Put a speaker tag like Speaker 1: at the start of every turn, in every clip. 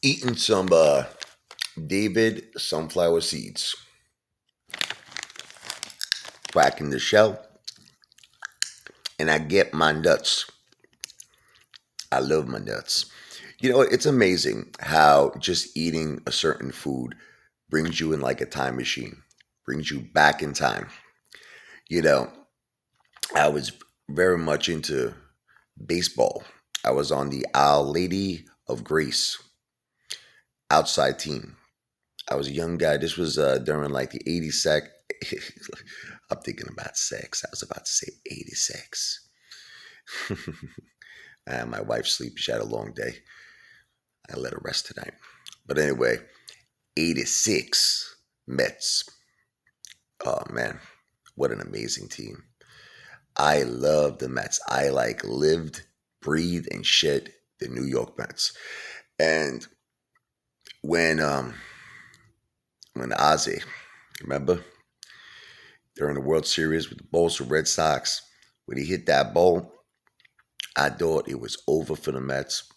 Speaker 1: Eating some David sunflower seeds, cracking the shell, and I get my nuts. I love my nuts. It's amazing how just eating a certain food brings you in like a time machine, brings you back in time. You know, I was very much into baseball. I was on the Our Lady of Grace outside team. I was a young guy. This was during like the 86. I'm thinking about sex. I was about to say 86. And my wife sleeps. She had a long day. I let her rest tonight. But anyway, 86 Mets. Oh man, what an amazing team. I love the Mets. I like lived, breathed, and shed the New York Mets. And when Ozzy, remember, during the World Series with the Boston Red Sox, when he hit that ball, I thought it was over for the Mets.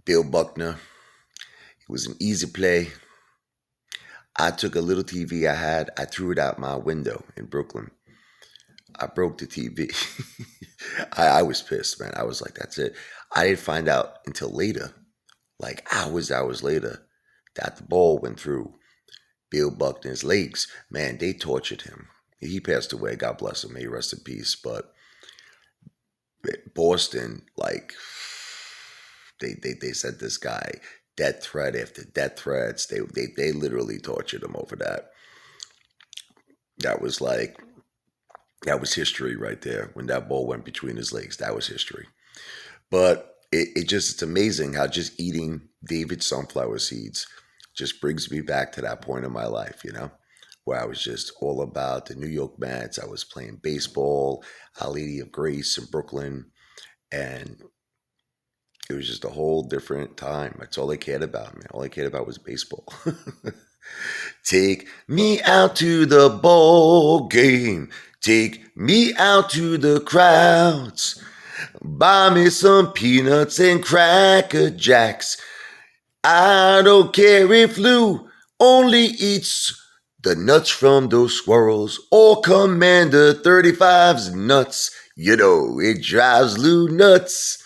Speaker 1: Bill Buckner, it was an easy play. I took a little TV I had, I threw it out my window in Brooklyn. I broke the TV. I was pissed, man. I was like, that's it. I didn't find out until later, like hours later, that the ball went through Bill Buckner's legs. Man, they tortured him. He passed away. God bless him. May he rest in peace. But Boston, like, they sent this guy death threat after death threats. They literally tortured him over that. That was like that was history right there. When that ball went between his legs, that was history. But it's amazing how just eating David sunflower seeds just brings me back to that point in my life, where I was just all about the New York Mets. I was playing baseball, Our Lady of Grace in Brooklyn, and it was just a whole different time. That's all I cared about, man. All I cared about was baseball. Take me out to the ball game. Take me out to the crowds. Buy me some peanuts and cracker jacks. I don't care if Lou only eats the nuts from those squirrels or Commander 35's nuts. It drives Lou nuts.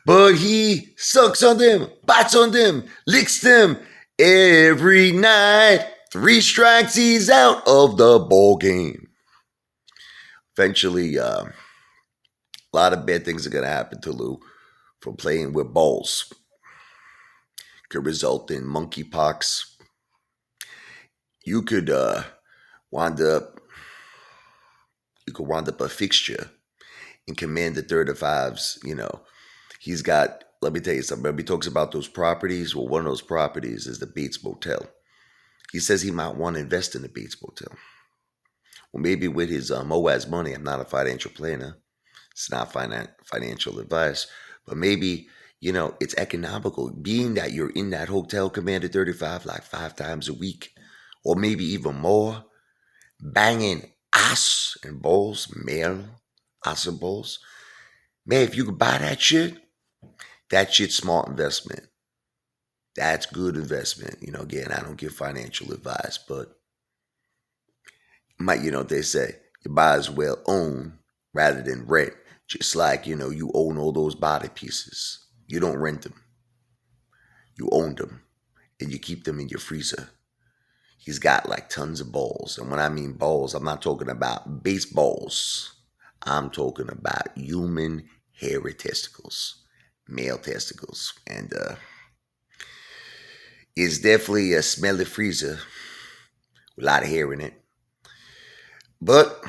Speaker 1: But he sucks on them, bites on them, licks them every night. 3 strikes, he's out of the ball game. Eventually, a lot of bad things are going to happen to Lou from playing with balls. Could result in monkeypox. You could wind up a fixture in Commander 35's, He's got, let me tell you something. Remember, he talks about those properties. Well, one of those properties is the Bates Motel. He says he might want to invest in the Bates Motel. Well, maybe with his MOAS money, I'm not a financial planner. It's not financial advice. But maybe, it's economical. Being that you're in that hotel, Commander 35, like 5 times a week, or maybe even more, banging ass and balls, male ass and balls. Man, if you could buy that shit's smart investment. That's good investment. Again, I don't give financial advice, but they say you might as well own rather than rent. Just like, you own all those body pieces. You don't rent them. You own them and you keep them in your freezer. He's got like tons of balls. And when I mean balls, I'm not talking about baseballs. I'm talking about human hairy testicles. Male testicles. And it's definitely a smelly freezer with a lot of hair in it. But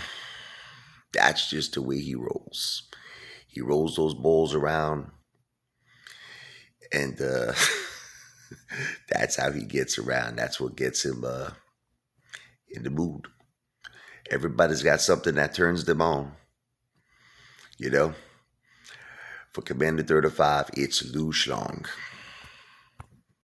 Speaker 1: that's just the way he rolls. He rolls those balls around, and that's how he gets around. That's what gets him in the mood. Everybody's got something that turns them on. For Commander 35, it's Lou Schlong.